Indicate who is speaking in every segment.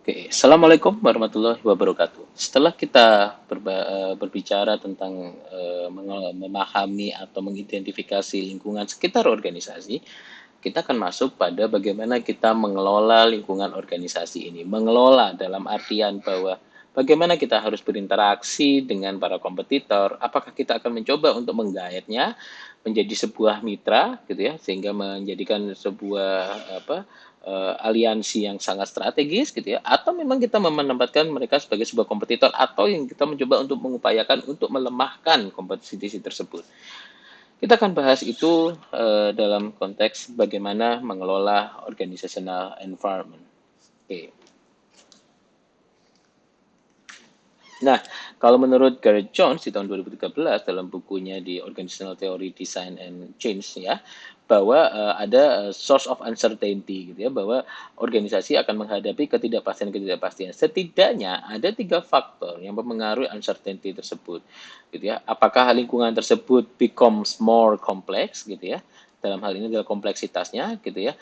Speaker 1: Oke, Assalamualaikum warahmatullahi wabarakatuh. Setelah kita berbicara tentang memahami atau mengidentifikasi lingkungan sekitar organisasi, kita akan masuk pada bagaimana kita mengelola lingkungan organisasi ini. Mengelola dalam artian bahwa bagaimana kita harus berinteraksi dengan para kompetitor, apakah kita akan mencoba untuk menggaetnya menjadi sebuah mitra gitu ya, sehingga menjadikan sebuah apa aliansi yang sangat strategis gitu ya, atau memang kita menempatkan mereka sebagai sebuah kompetitor atau yang kita mencoba untuk mengupayakan untuk melemahkan kompetisi tersebut. Kita akan bahas itu dalam konteks bagaimana mengelola organizational environment. Oke. Nah, kalau menurut Gareth Jones di tahun 2013 dalam bukunya di Organizational Theory Design and Change ya, bahwa ada source of uncertainty gitu ya, bahwa organisasi akan menghadapi ketidakpastian-ketidakpastian. Setidaknya ada 3 faktor yang mempengaruhi uncertainty tersebut gitu ya. Apakah lingkungan tersebut becomes more complex gitu ya. Dalam hal ini adalah kompleksitasnya gitu ya,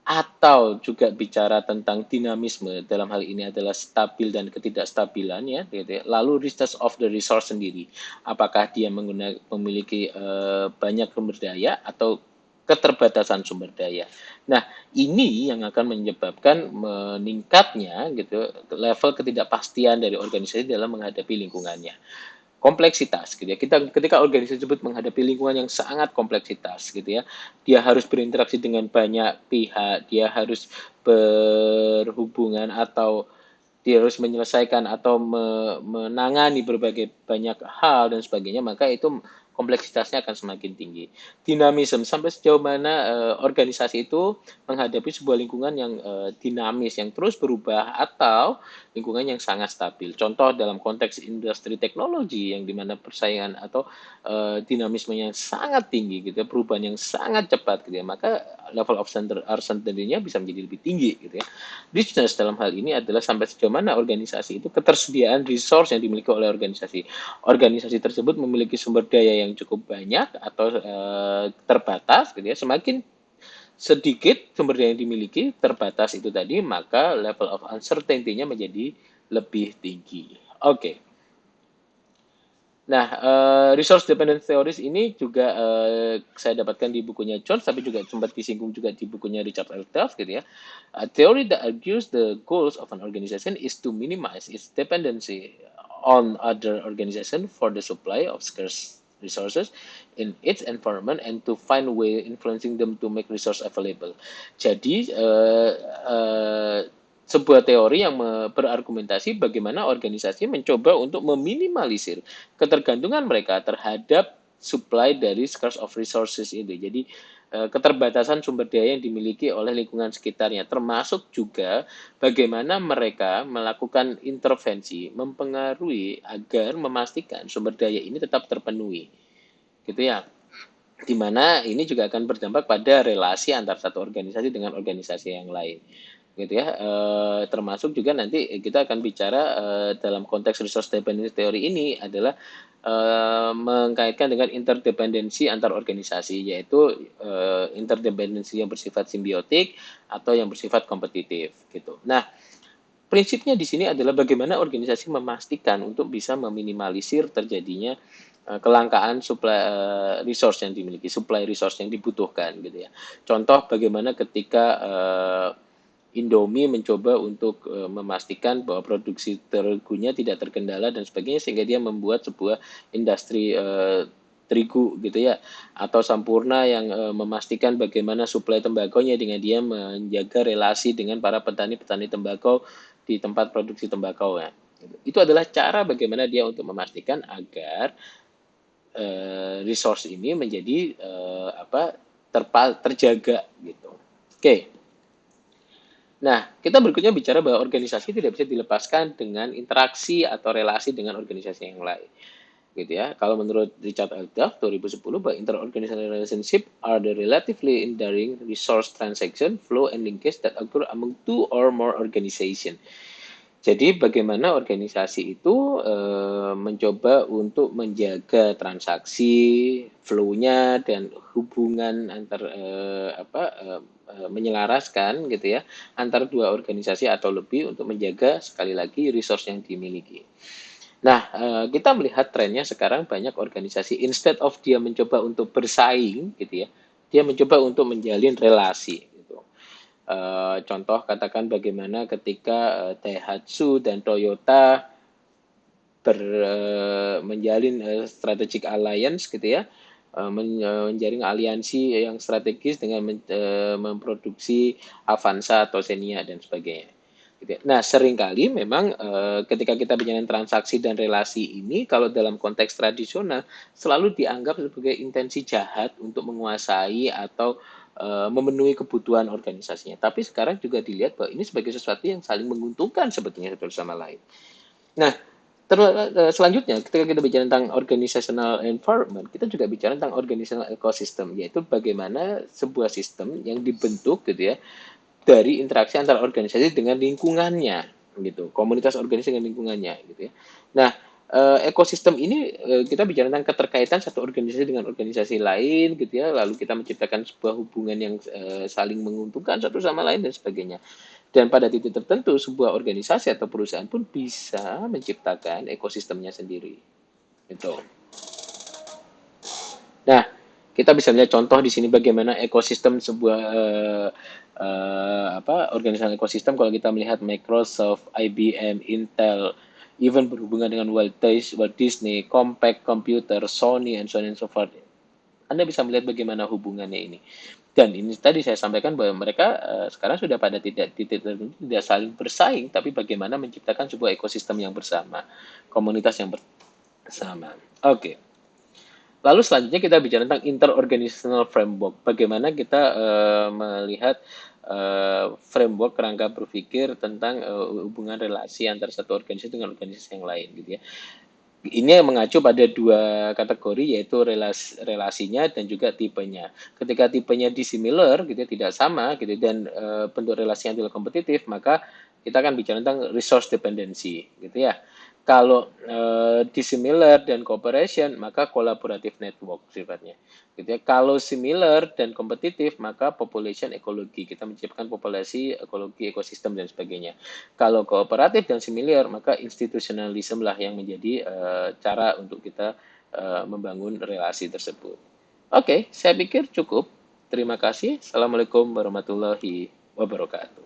Speaker 1: atau juga bicara tentang dinamisme dalam hal ini adalah stabil dan ketidakstabilan ya, gitu ya. Lalu richness of the resource sendiri, apakah dia memiliki banyak sumber daya atau keterbatasan sumber daya. Nah, ini yang akan menyebabkan meningkatnya gitu level ketidakpastian dari organisasi dalam menghadapi lingkungannya. Kompleksitas gitu ya. Ketika organisasi tersebut menghadapi lingkungan yang sangat kompleksitas gitu ya, dia harus berinteraksi dengan banyak pihak, dia harus berhubungan atau dia harus menyelesaikan atau menangani berbagai banyak hal dan sebagainya, maka itu kompleksitasnya akan semakin tinggi. Dinamisme, sampai sejauh mana organisasi itu menghadapi sebuah lingkungan yang dinamis, yang terus berubah, atau lingkungan yang sangat stabil. Contoh dalam konteks industri teknologi, yang dimana persaingan atau dinamisme yang sangat tinggi, gitu ya, perubahan yang sangat cepat, gitu ya, maka level of uncertainty-nya bisa menjadi lebih tinggi, gitu ya. Business dalam hal ini adalah sampai sejauh mana organisasi itu ketersediaan resource yang dimiliki oleh organisasi. Organisasi tersebut memiliki sumber daya yang cukup banyak atau terbatas, gitu ya. Semakin sedikit sumber daya yang dimiliki, terbatas itu tadi, maka level of uncertainty-nya menjadi lebih tinggi. Oke. Nah, resource dependent theories ini juga saya dapatkan di bukunya Jones, tapi juga sempat disinggung juga di bukunya Richard L. Duff gitu ya. A theory that argues the goals of an organization is to minimize its dependency on other organization for the supply of scarce resources in its environment and to find way influencing them to make resource available. Jadi sebuah teori yang berargumentasi bagaimana organisasi mencoba untuk meminimalisir ketergantungan mereka terhadap supply dari scarce of resources ini. Jadi keterbatasan sumber daya yang dimiliki oleh lingkungan sekitarnya, termasuk juga bagaimana mereka melakukan intervensi, mempengaruhi agar memastikan sumber daya ini tetap terpenuhi, gitu ya. Di mana ini juga akan berdampak pada relasi antar satu organisasi dengan organisasi yang lain, gitu ya. Termasuk juga nanti kita akan bicara dalam konteks resource dependency theory ini adalah mengkaitkan dengan interdependensi antar organisasi, yaitu interdependensi yang bersifat simbiotik atau yang bersifat kompetitif gitu. Nah, prinsipnya di sini adalah bagaimana organisasi memastikan untuk bisa meminimalisir terjadinya kelangkaan resource yang dimiliki, supply resource yang dibutuhkan gitu ya. Contoh bagaimana ketika Indomie mencoba untuk memastikan bahwa produksi terigunya tidak terkendala dan sebagainya, sehingga dia membuat sebuah industri terigu gitu ya, atau Sampurna yang memastikan bagaimana suplai tembakonya dengan dia menjaga relasi dengan para petani-petani tembakau di tempat produksi tembakau ya. Itu adalah cara bagaimana dia untuk memastikan agar resource ini menjadi terjaga gitu. Oke. Nah, kita berikutnya bicara bahwa organisasi tidak bisa dilepaskan dengan interaksi atau relasi dengan organisasi yang lain. Gitu ya. Kalau menurut Richard L. Duff 2010, bahwa interorganizational relationship are the relatively enduring resource transaction, flow, and linkage that occur among two or more organization. Jadi bagaimana organisasi itu mencoba untuk menjaga transaksi, flow-nya dan hubungan antar menyelaraskan gitu ya antar dua organisasi atau lebih untuk menjaga sekali lagi resource yang dimiliki. Nah, kita melihat trennya sekarang banyak organisasi instead of dia mencoba untuk bersaing gitu ya, dia mencoba untuk menjalin relasi gitu. Contoh katakan bagaimana ketika Daihatsu dan Toyota menjalin strategic alliance gitu ya, menjaring aliansi yang strategis dengan memproduksi Avanza atau Xenia dan sebagainya. Gitu ya. Nah, seringkali memang ketika kita bicara transaksi dan relasi ini, kalau dalam konteks tradisional selalu dianggap sebagai intensi jahat untuk menguasai atau memenuhi kebutuhan organisasinya. Tapi sekarang juga dilihat bahwa ini sebagai sesuatu yang saling menguntungkan sebetulnya satu sama lain. Nah, selanjutnya ketika kita bicara tentang organizational environment, kita juga bicara tentang organizational ecosystem, yaitu bagaimana sebuah sistem yang dibentuk gitu ya dari interaksi antara organisasi dengan lingkungannya gitu, komunitas organisasi dengan lingkungannya gitu ya. Nah, ekosistem ini kita bicara tentang keterkaitan satu organisasi dengan organisasi lain gitu ya, lalu kita menciptakan sebuah hubungan yang saling menguntungkan satu sama lain dan sebagainya. Dan pada titik tertentu sebuah organisasi atau perusahaan pun bisa menciptakan ekosistemnya sendiri. Gitu. Nah, kita bisa lihat contoh di sini bagaimana ekosistem sebuah organisasi ekosistem kalau kita melihat Microsoft, IBM, Intel, even berhubungan dengan Walt Disney, Compaq Computer, Sony, and so on and so forth. Anda bisa melihat bagaimana hubungannya ini. Dan ini tadi saya sampaikan bahwa mereka sekarang sudah pada titik tertentu tidak saling bersaing, tapi bagaimana menciptakan sebuah ekosistem yang bersama, komunitas yang bersama. Oke. Okay. Lalu selanjutnya kita bicara tentang interorganizational framework. Bagaimana kita melihat framework kerangka berpikir tentang hubungan relasi antara satu organisasi dengan organisasi yang lain gitu ya. Ini yang mengacu pada dua kategori yaitu relasinya dan juga tipenya. Ketika tipenya dissimilar gitu ya, tidak sama gitu dan bentuk relasi yang tidak kompetitif, maka kita akan bicara tentang resource dependency gitu ya. Kalau dissimilar dan cooperation, maka collaborative network sifatnya. Gitu ya. Kalau similar dan kompetitif, maka population ekologi. Kita menciptakan populasi, ekologi, ekosistem dan sebagainya. Kalau kooperatif dan similar, maka institusionalisme lah yang menjadi cara untuk kita membangun relasi tersebut. Oke, saya pikir cukup. Terima kasih. Assalamualaikum warahmatullahi wabarakatuh.